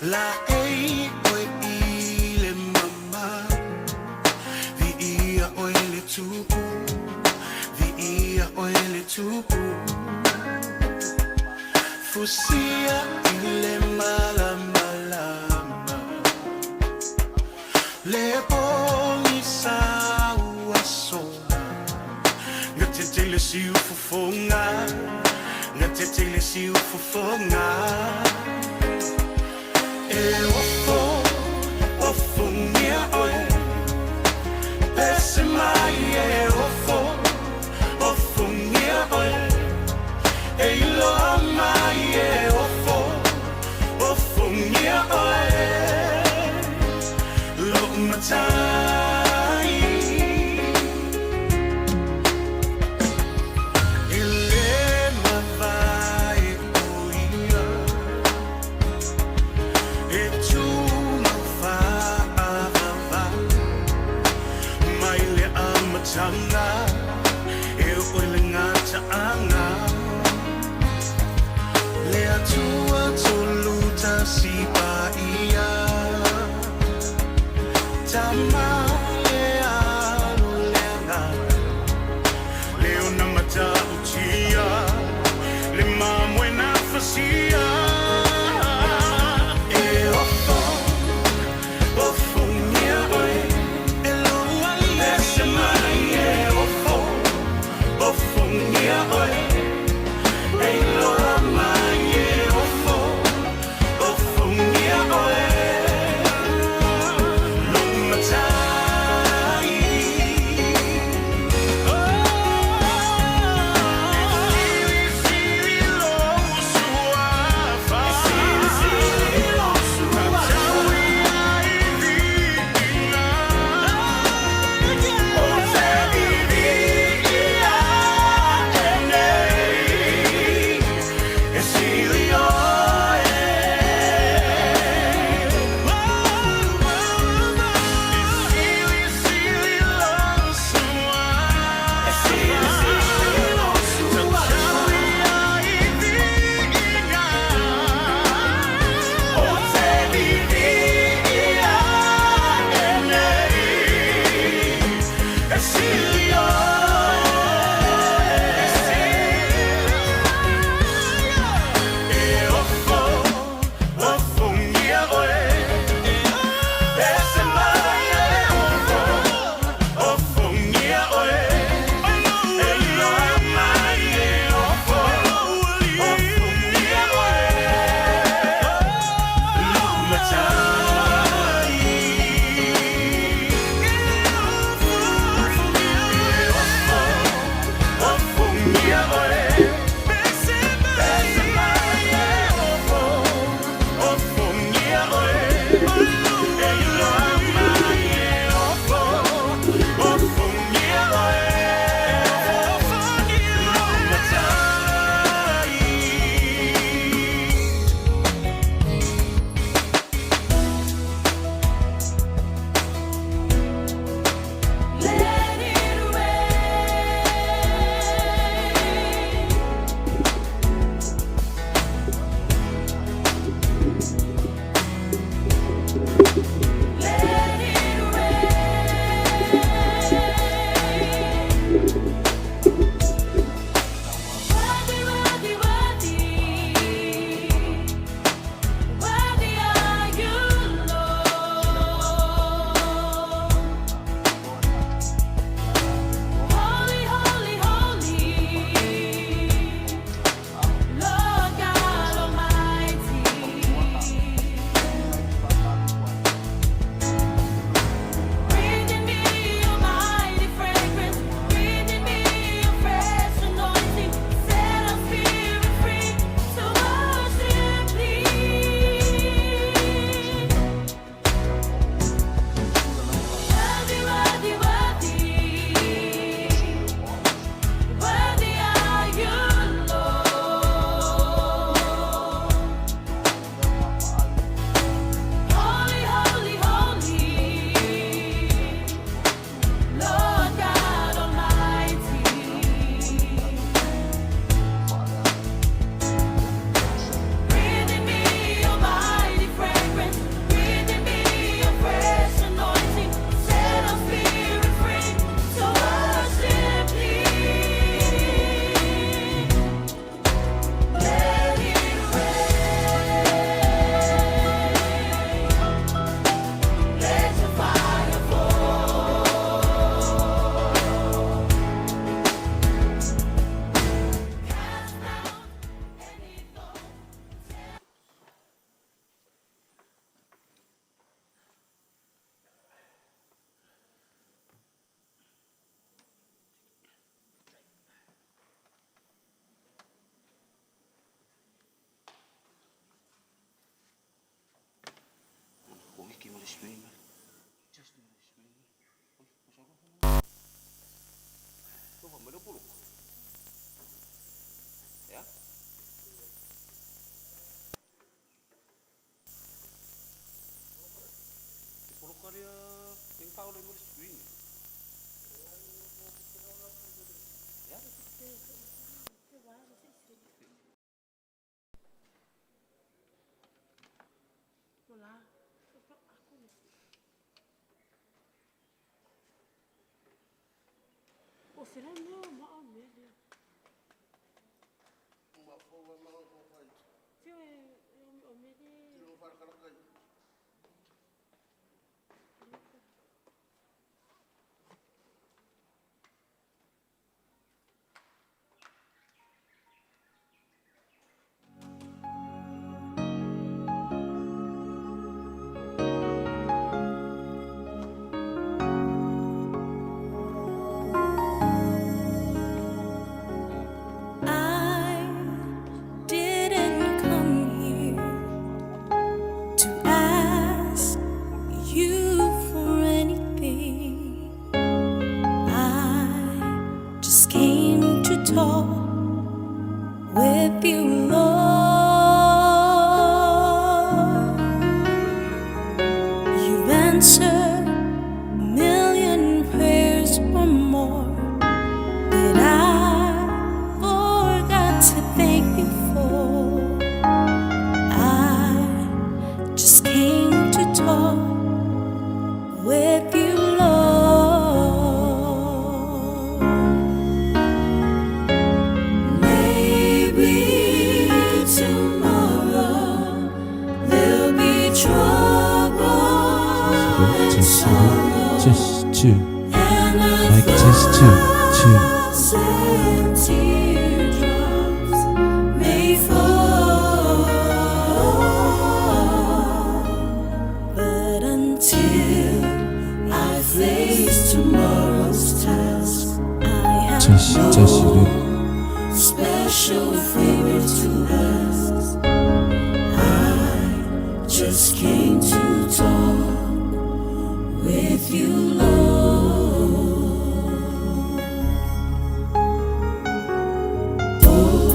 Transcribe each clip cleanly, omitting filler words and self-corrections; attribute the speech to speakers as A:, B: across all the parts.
A: La ei oe I le mama Vi ia oe le tupu Vi ia oe le tupu Fusia I le malama lama Le poli sa ua sona Nga te tele si ufufonga Nga te tele si ufufonga E ofo ngia oe Pese mai e ofo ngia oe E iloa mai e ofo ngia oe Lo matai Ile mawai oia E tu mawaa Mai le amatanga E oile ngata anga Le atua toluta si paia Tama le alu le ngana Le ona mata utia Le mamwe na fasia E ofo ngia oe E loa le se mai e ofo ngia oe E loa mai e ofo ngia oe swing. Just do the swing. Coba melupuluk. Ya. Dipuluk kali ya. Yang tahu dia mulai swing. Ya.
B: Olá. O filho não, mal mesmo.
C: Uma forma mal feita.
B: Tio é o medo.
C: Tiro para carregar.
D: I didn't come here to ask you for anything. I just came to talk with you, Lord. You've answered a million prayers or more that I forgot to thank you for. I just came to talk with you, Lord. Maybe tomorrow there'll be trouble and sorrow,
E: Just two.
D: and
E: Like just two.
D: and teardrops may fall, but until I face tomorrow's task, I have no special favor to ask. I just came to talk with you, Lord. Oh,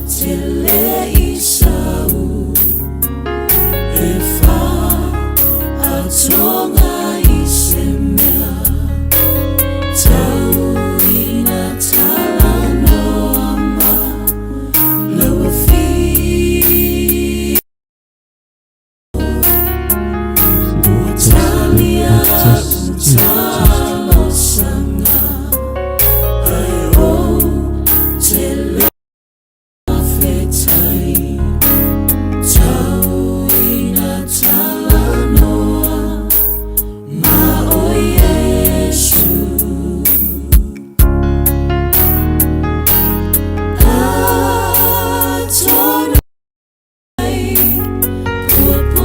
D: tele Isau, efa atonga isemea, tau ina talano ama lawafi. Utalia utalo sanga, ayo tele afetai, tau ina talanoa, ma o Yesu. Atonai, pupu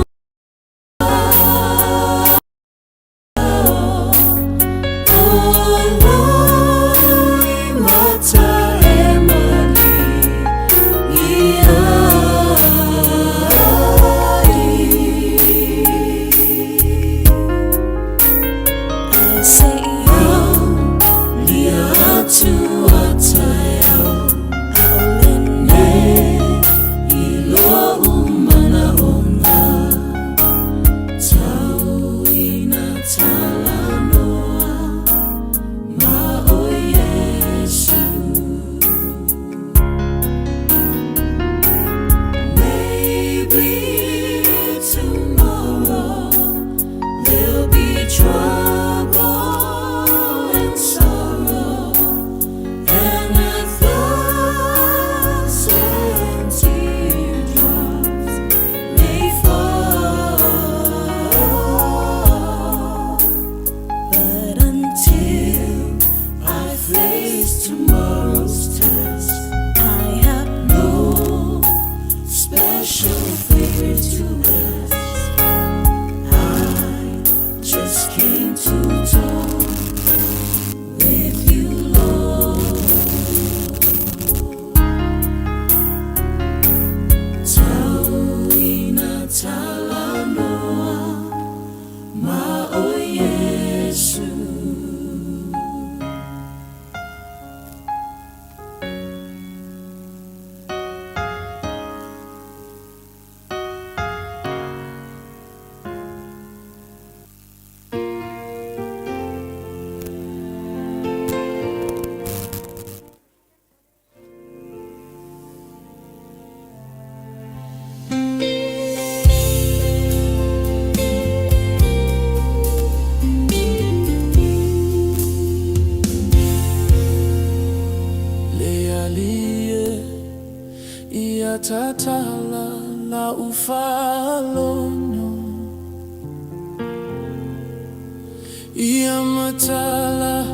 A: Ia matala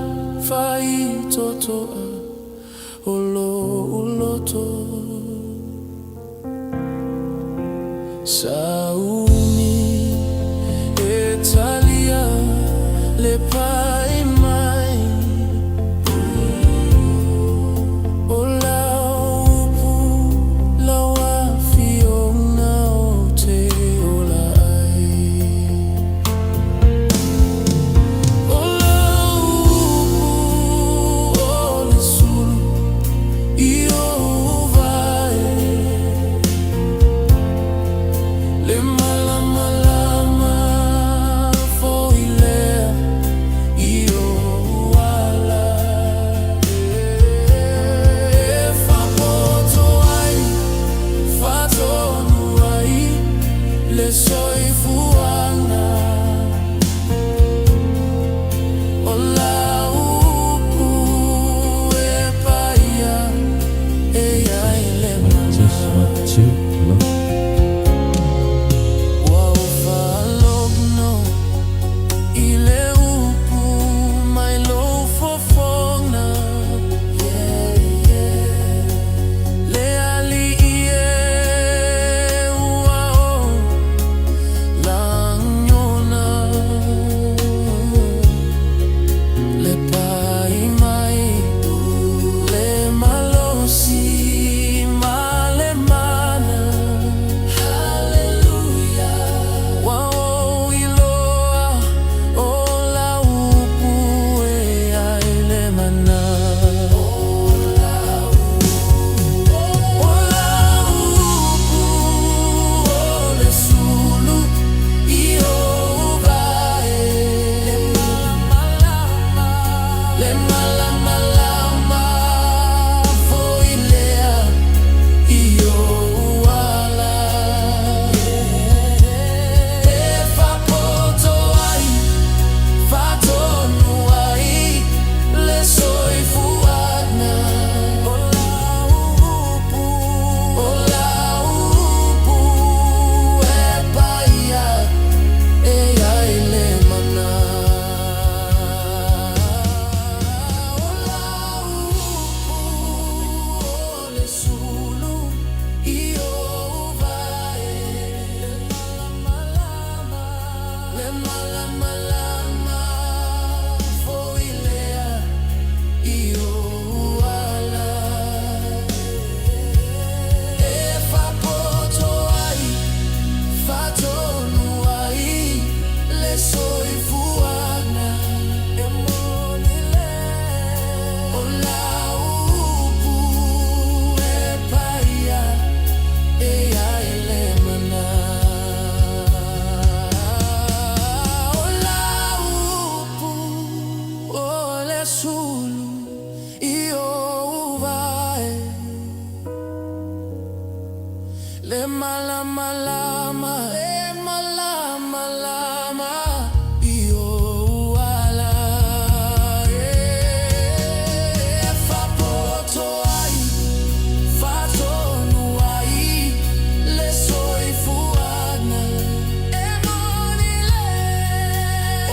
A: fai totoa olo uloto Sauni Italia le pai mai Ola upu lawa fiona o te olai Ola upu ole sulu io vai Le malama lama foilea io wala fa poto ai fa tonu ai le soi fuana Ola upu e paia e ai le
E: Just what you love. Le malama lama, le malama lama, io wala. Fa poto ai, fa tonu ai, le soi fuana. E moni le,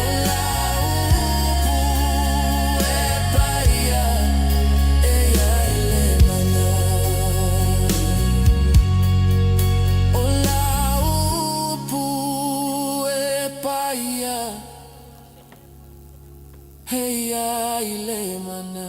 E: ola upu e paia, e ai le mana. Hey, ya ile mana